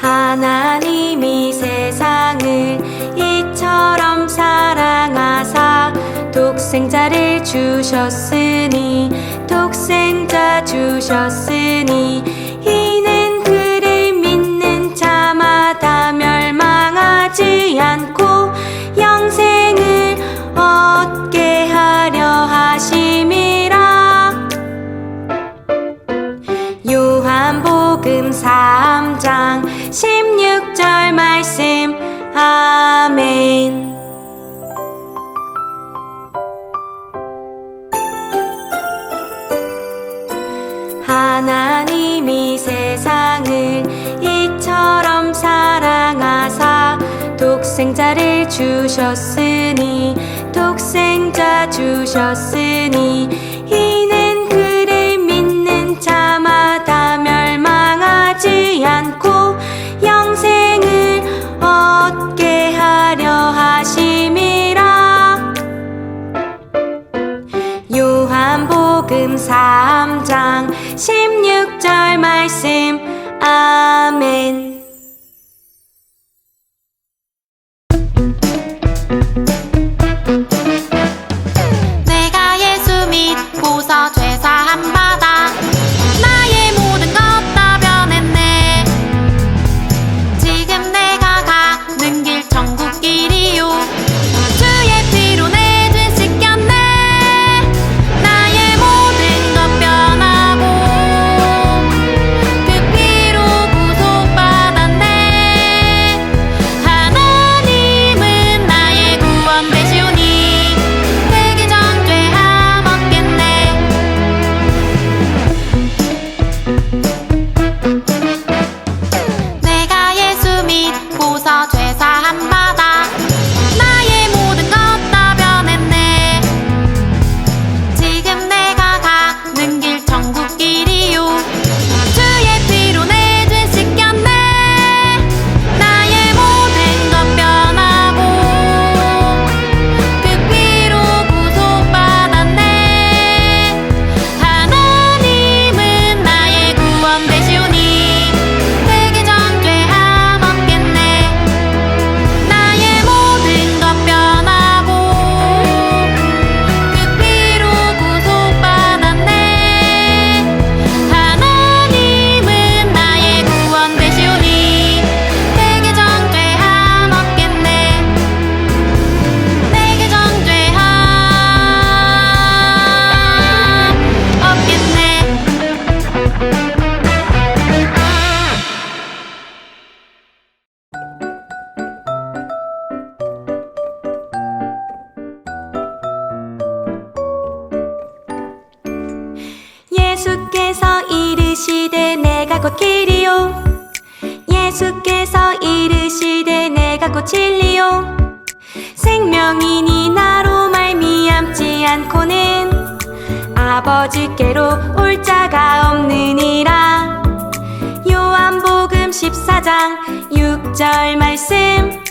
하나님이 세상을 이처럼 사랑하사 독생자를 주셨으니 이는 그를 믿는 자마다 멸망하지 않고 영생을 얻게 하려 하심이라. 요한복음 3장 16절 말씀. 아멘. 하나님이 세상을 이처럼 사랑하사 독생자를 주셨으니 이는 그를 믿는 자마다 멸망하지 않고 영생을 얻게 하려 하심이라. 요한복음 3장 16절 말씀. 아멘. 내가 예수 믿고서 죄사함 받아 나의 모든 것 다 변했네. 지금 내가 가는 길 천국 길이요 주의 피로 내 죄 씻겼네. 나의 모든 것 변하고 그 피로 구속받았네. 하나님은 나의 구원 되시오니 되기 전 죄함 없겠네. 내가 예수 믿고서 죄사함 받아 나의 모든 것 다 변했네. 지금 내가 가는 길 천국 길이요 주의 피로 내 죄 씻겼네. 나의 모든 것 변하고 그 피로 구속받았네. 하나님은 나의 구원 되시오니 되기 전 죄함 없겠네. 나의 모든 것 변하고 그 피로 구속받았네. 하나님은 나의 구원 되시오니 되기 전 죄함 없겠네. 되기 전 죄함 없겠네. 예수께서 이르시되 내가 곧 길이요 예수께서 이르시되 내가 곧 진리요 생명이니 나로 말미암지 않고는 아버지께로 올 자가 없느니라. 요한복음 14장 6절 말씀.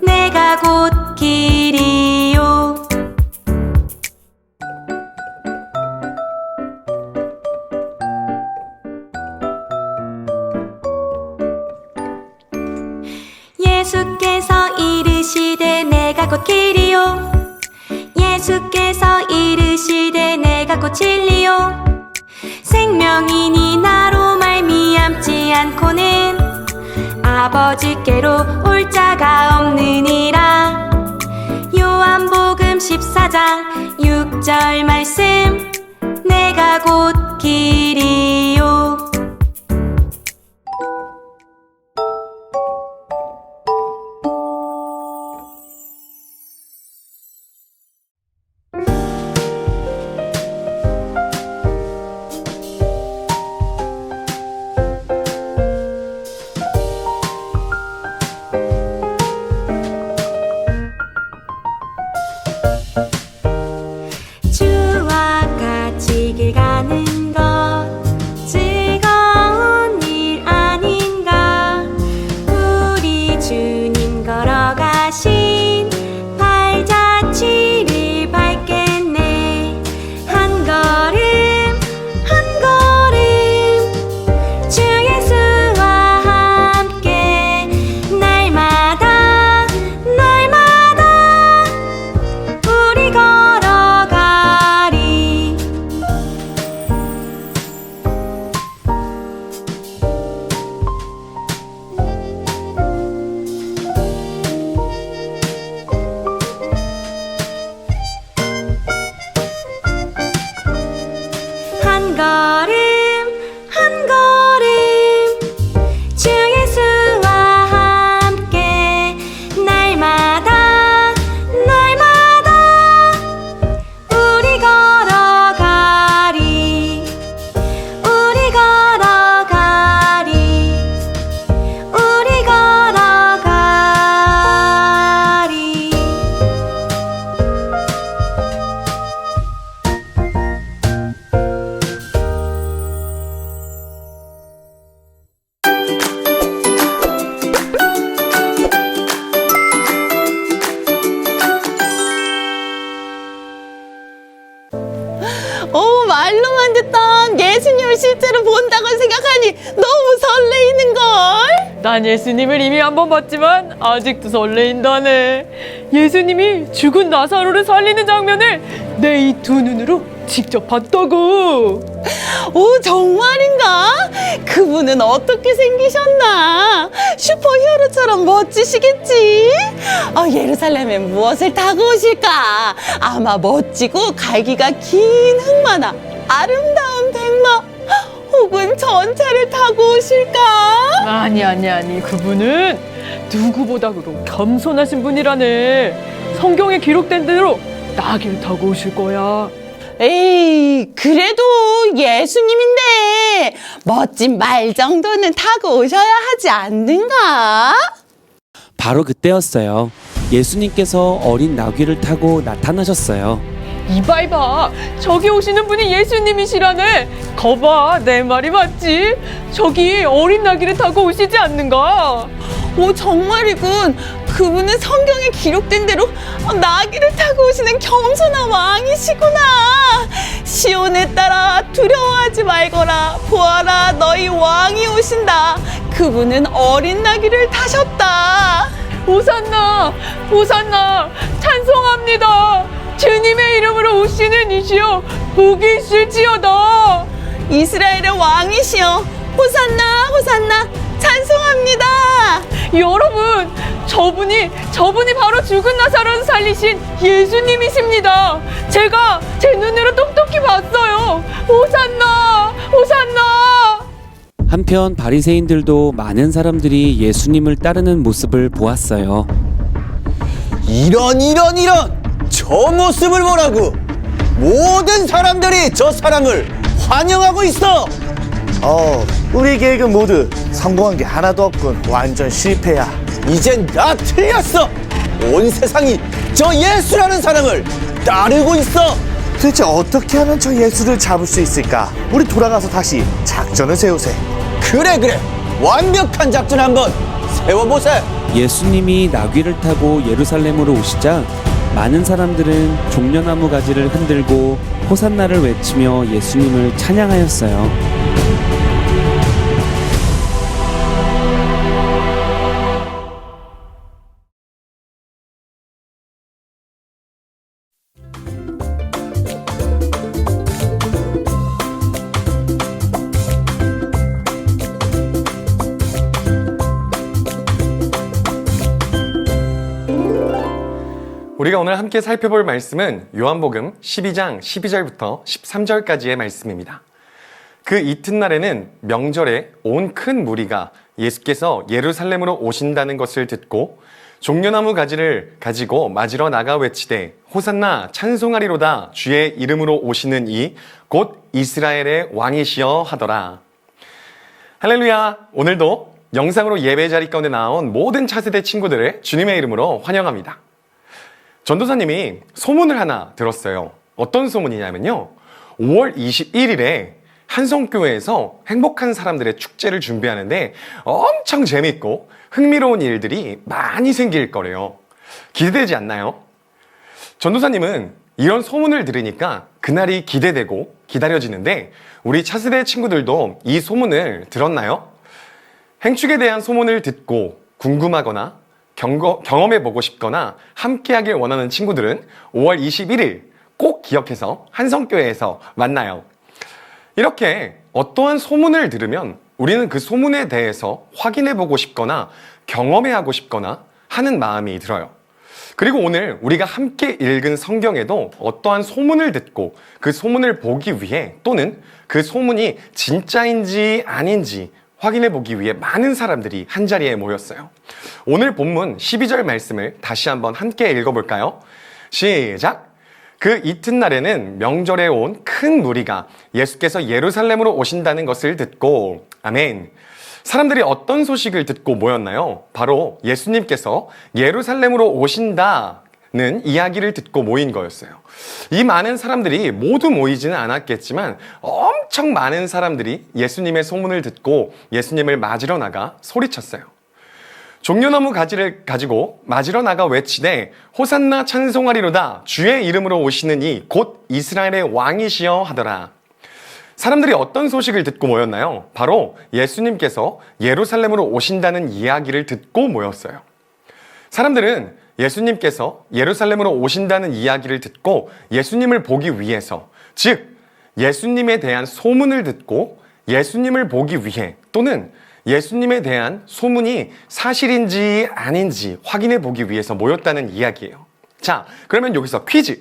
내가 곧 길이요. 예수께서 이르시되 내가 곧 길이요 예수께서 이르시되 내가 곧 진리요 생명이니 나로 말미암지 않고는 아버지께로 올 자가 없느니라. 요한복음 14장 6절 말씀. 내가 곧 길이요. 주와 같이 길 가는 것 즐거운 실제로 본다고 생각하니 너무 설레이는걸. 난 예수님을 이미 한 번 봤지만 아직도 설레인다네. 예수님이 죽은 나사로를 살리는 장면을 내 이 두 눈으로 직접 봤다고. 오, 정말인가? 그분은 어떻게 생기셨나? 슈퍼히어로처럼 멋지시겠지? 예루살렘에 무엇을 타고 오실까? 아마 멋지고 갈기가 긴 흑마나 아름다운 백마 혹은 전차를 타고 오실까? 아니. 그분은 누구보다도 겸손하신 분이라네. 성경에 기록된 대로 나귀를 타고 오실 거야. 에이, 그래도 예수님인데 멋진 말 정도는 타고 오셔야 하지 않는가? 바로 그때였어요. 예수님께서 어린 나귀를 타고 나타나셨어요. 이봐, 저기 오시는 분이 예수님이시라네. 거봐, 내 말이 맞지? 저기 어린 나귀를 타고 오시지 않는가? 오, 정말이군. 그분은 성경에 기록된 대로 나귀를 타고 오시는 겸손한 왕이시구나. 시온에 따라 두려워하지 말거라. 보아라, 너희 왕이 오신다. 그분은 어린 나귀를 타셨다. 호산나, 찬송합니다. 주님의 이름으로 오시는 이시여, 복이 있을지어다. 이스라엘의 왕이시여, 호산나, 찬송합니다. 여러분, 저분이 바로 죽은 나사로를 살리신 예수님이십니다. 제가 제 눈으로 똑똑히 봤어요. 호산나. 한편 바리새인들도 많은 사람들이 예수님을 따르는 모습을 보았어요. 이런 저 모습을 보라고. 모든 사람들이 저 사람을 환영하고 있어. 우리 계획은 모두 성공한 게 하나도 없군. 완전 실패야. 이젠 다 틀렸어. 온 세상이 저 예수라는 사람을 따르고 있어. 도대체 어떻게 하면 저 예수를 잡을 수 있을까? 우리 돌아가서 다시 작전을 세우세. 그래. 완벽한 작전 한번 세워보세. 예수님이 나귀를 타고 예루살렘으로 오시자 많은 사람들은 종려나무 가지를 흔들고 호산나를 외치며 예수님을 찬양하였어요. 우리가 오늘 함께 살펴볼 말씀은 요한복음 12장 12절부터 13절까지의 말씀입니다. 그 이튿날에는 명절에 온 큰 무리가 예수께서 예루살렘으로 오신다는 것을 듣고 종려나무 가지를 가지고 맞으러 나가 외치되 호산나 찬송하리로다 주의 이름으로 오시는 이 곧 이스라엘의 왕이시여 하더라. 할렐루야. 오늘도 영상으로 예배 자리 가운데 나온 모든 차세대 친구들을 주님의 이름으로 환영합니다. 전도사님이 소문을 하나 들었어요. 어떤 소문이냐면요, 5월 21일에 한성교회에서 행복한 사람들의 축제를 준비하는데 엄청 재밌고 흥미로운 일들이 많이 생길 거래요. 기대되지 않나요? 전도사님은 이런 소문을 들으니까 그날이 기대되고 기다려지는데, 우리 차세대 친구들도 이 소문을 들었나요? 행축에 대한 소문을 듣고 궁금하거나 경험해보고 싶거나 함께하길 원하는 친구들은 5월 21일 꼭 기억해서 한성교회에서 만나요. 이렇게 어떠한 소문을 들으면 우리는 그 소문에 대해서 확인해보고 싶거나 경험해하고 싶거나 하는 마음이 들어요. 그리고 오늘 우리가 함께 읽은 성경에도 어떠한 소문을 듣고 그 소문을 보기 위해, 또는 그 소문이 진짜인지 아닌지 확인해 보기 위해 많은 사람들이 한자리에 모였어요. 오늘 본문 12절 말씀을 다시 한번 함께 읽어볼까요? 시작! 그 이튿날에는 명절에 온 큰 무리가 예수께서 예루살렘으로 오신다는 것을 듣고, 아멘. 사람들이 어떤 소식을 듣고 모였나요? 바로 예수님께서 예루살렘으로 오신다는 이야기를 듣고 모인 거였어요. 이 많은 사람들이 모두 모이지는 않았겠지만 엄청 많은 사람들이 예수님의 소문을 듣고 예수님을 맞으러 나가 소리쳤어요. 종려나무 가지를 가지고 맞으러 나가 외치되 호산나 찬송하리로다 주의 이름으로 오시는 이 곧 이스라엘의 왕이시여 하더라. 사람들이 어떤 소식을 듣고 모였나요? 바로 예수님께서 예루살렘으로 오신다는 이야기를 듣고 모였어요. 사람들은 예수님께서 예루살렘으로 오신다는 이야기를 듣고 예수님을 보기 위해서, 즉 예수님에 대한 소문을 듣고 예수님을 보기 위해, 또는 예수님에 대한 소문이 사실인지 아닌지 확인해 보기 위해서 모였다는 이야기예요. 자, 그러면 여기서 퀴즈.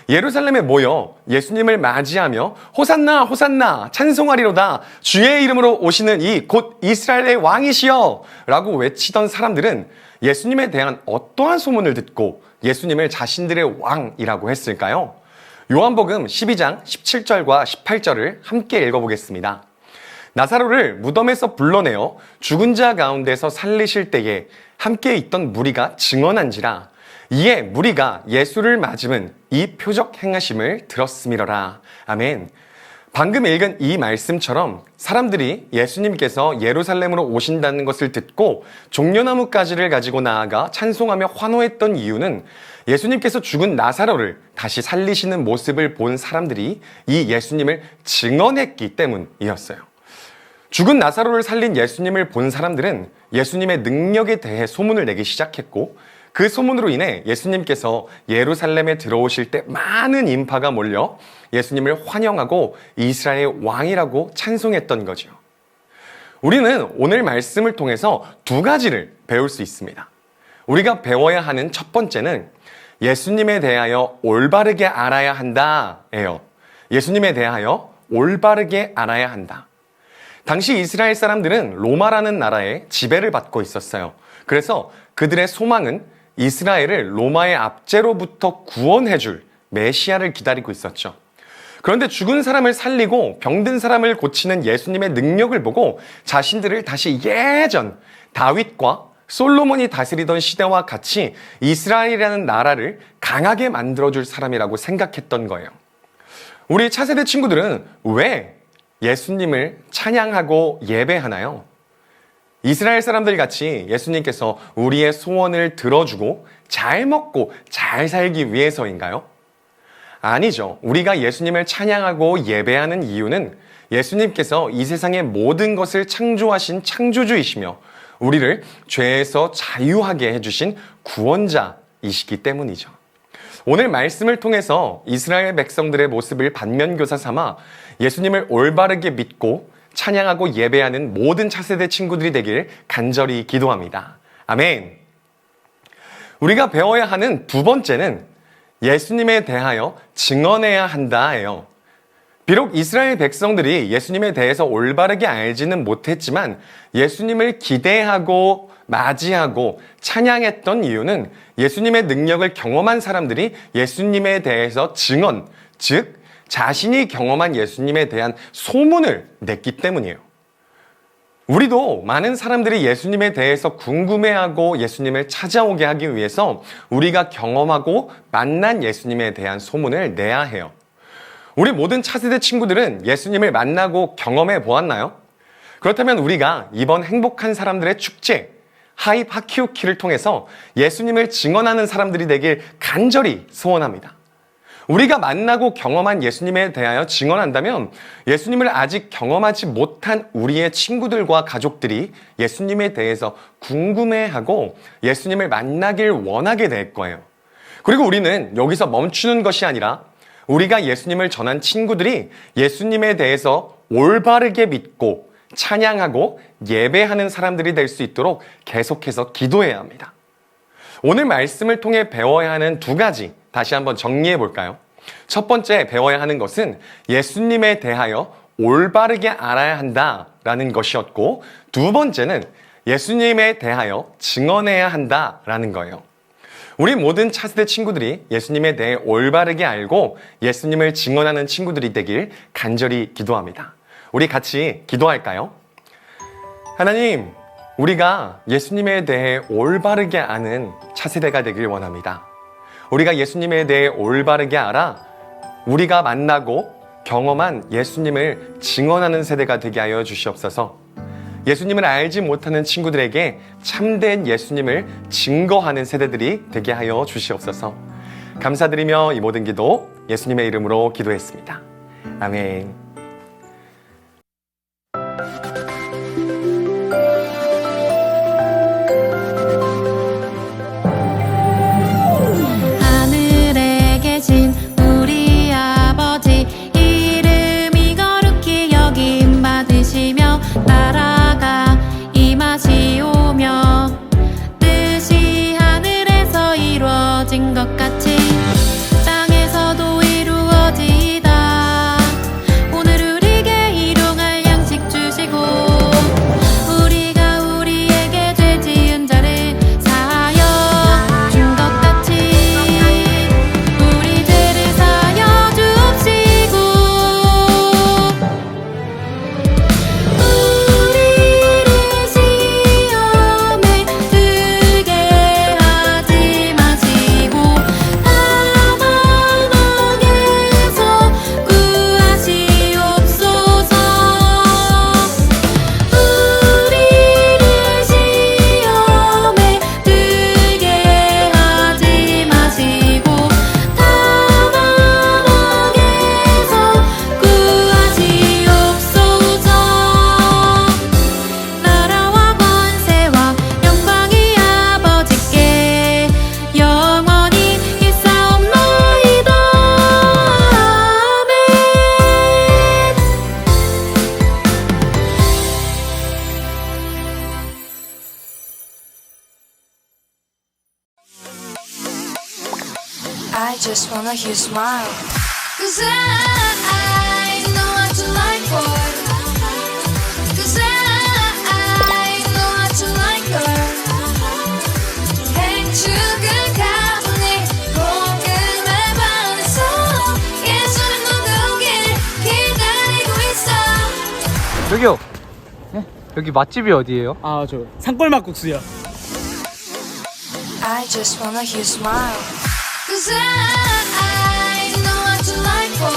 예루살렘에 모여 예수님을 맞이하며 호산나 호산나 찬송하리로다 주의 이름으로 오시는 이 곧 이스라엘의 왕이시여 라고 외치던 사람들은 예수님에 대한 어떠한 소문을 듣고 예수님을 자신들의 왕이라고 했을까요? 요한복음 12장 17절과 18절을 함께 읽어보겠습니다. 나사로를 무덤에서 불러내어 죽은 자 가운데서 살리실 때에 함께 있던 무리가 증언한지라. 이에 무리가 예수를 맞음은 이 표적 행하심을 들었음이러라. 아멘. 방금 읽은 이 말씀처럼 사람들이 예수님께서 예루살렘으로 오신다는 것을 듣고 종려나무 가지를 가지고 나아가 찬송하며 환호했던 이유는 예수님께서 죽은 나사로를 다시 살리시는 모습을 본 사람들이 이 예수님을 증언했기 때문이었어요. 죽은 나사로를 살린 예수님을 본 사람들은 예수님의 능력에 대해 소문을 내기 시작했고, 그 소문으로 인해 예수님께서 예루살렘에 들어오실 때 많은 인파가 몰려 예수님을 환영하고 이스라엘의 왕이라고 찬송했던 거죠. 우리는 오늘 말씀을 통해서 두 가지를 배울 수 있습니다. 우리가 배워야 하는 첫 번째는 예수님에 대하여 올바르게 알아야 한다예요. 예수님에 대하여 올바르게 알아야 한다. 당시 이스라엘 사람들은 로마라는 나라의 지배를 받고 있었어요. 그래서 그들의 소망은 이스라엘을 로마의 압제로부터 구원해줄 메시아를 기다리고 있었죠. 그런데 죽은 사람을 살리고 병든 사람을 고치는 예수님의 능력을 보고 자신들을 다시 예전 다윗과 솔로몬이 다스리던 시대와 같이 이스라엘이라는 나라를 강하게 만들어줄 사람이라고 생각했던 거예요. 우리 차세대 친구들은 왜 예수님을 찬양하고 예배하나요? 이스라엘 사람들 같이 예수님께서 우리의 소원을 들어주고 잘 먹고 잘 살기 위해서인가요? 아니죠. 우리가 예수님을 찬양하고 예배하는 이유는 예수님께서 이 세상의 모든 것을 창조하신 창조주이시며 우리를 죄에서 자유하게 해주신 구원자이시기 때문이죠. 오늘 말씀을 통해서 이스라엘 백성들의 모습을 반면교사 삼아 예수님을 올바르게 믿고 찬양하고 예배하는 모든 차세대 친구들이 되길 간절히 기도합니다. 아멘. 우리가 배워야 하는 두 번째는 예수님에 대하여 증언해야 한다예요. 비록 이스라엘 백성들이 예수님에 대해서 올바르게 알지는 못했지만 예수님을 기대하고 맞이하고 찬양했던 이유는 예수님의 능력을 경험한 사람들이 예수님에 대해서 증언, 즉 자신이 경험한 예수님에 대한 소문을 냈기 때문이에요. 우리도 많은 사람들이 예수님에 대해서 궁금해하고 예수님을 찾아오게 하기 위해서 우리가 경험하고 만난 예수님에 대한 소문을 내야 해요. 우리 모든 차세대 친구들은 예수님을 만나고 경험해 보았나요? 그렇다면 우리가 이번 행복한 사람들의 축제 하입 하키우키를 통해서 예수님을 증언하는 사람들이 되길 간절히 소원합니다. 우리가 만나고 경험한 예수님에 대하여 증언한다면 예수님을 아직 경험하지 못한 우리의 친구들과 가족들이 예수님에 대해서 궁금해하고 예수님을 만나길 원하게 될 거예요. 그리고 우리는 여기서 멈추는 것이 아니라 우리가 예수님을 전한 친구들이 예수님에 대해서 올바르게 믿고 찬양하고 예배하는 사람들이 될 수 있도록 계속해서 기도해야 합니다. 오늘 말씀을 통해 배워야 하는 두 가지 다시 한번 정리해 볼까요? 첫 번째 배워야 하는 것은 예수님에 대하여 올바르게 알아야 한다라는 것이었고, 두 번째는 예수님에 대하여 증언해야 한다라는 거예요. 우리 모든 차세대 친구들이 예수님에 대해 올바르게 알고 예수님을 증언하는 친구들이 되길 간절히 기도합니다. 우리 같이 기도할까요? 하나님, 우리가 예수님에 대해 올바르게 아는 차세대가 되길 원합니다. 우리가 예수님에 대해 올바르게 알아 우리가 만나고 경험한 예수님을 증언하는 세대가 되게 하여 주시옵소서. 예수님을 알지 못하는 친구들에게 참된 예수님을 증거하는 세대들이 되게 하여 주시옵소서. 감사드리며 이 모든 기도 예수님의 이름으로 기도했습니다. 아멘. 하늘에 계신 우리 아버지 이름이 거룩히 여김 받으시며 나라가 임하시오며 뜻이 하늘에서 이루어진 것 같이 땅에서도 이루어지이다. 오늘 우리에게 일용할 양식 주시고 우리가 우리에게 죄 지은 자를 사하여 준 것 같이 우리 죄를 사하여 주옵시고 우리를 시험에 들게 하지 마시고 다만 악에서 구하시옵소서. 우리를 시험에 들게 하지 마시고 다만 악에서 구하시옵소서. 나라와 권세와 영광이 아버지께 영원히 있사옵나이다. 아멘. I just wanna hear you smile. 'Cause I know what you like for. 'Cause I know what you like girl. 행축을 가보니 복음을 받았어. 예수는 누구길 기다리고 있어. 저기요. 여기 맛집이 어디예요? 아, 저 산골 막국수요. I just wanna hear you smile. 'Cause I know what you like for.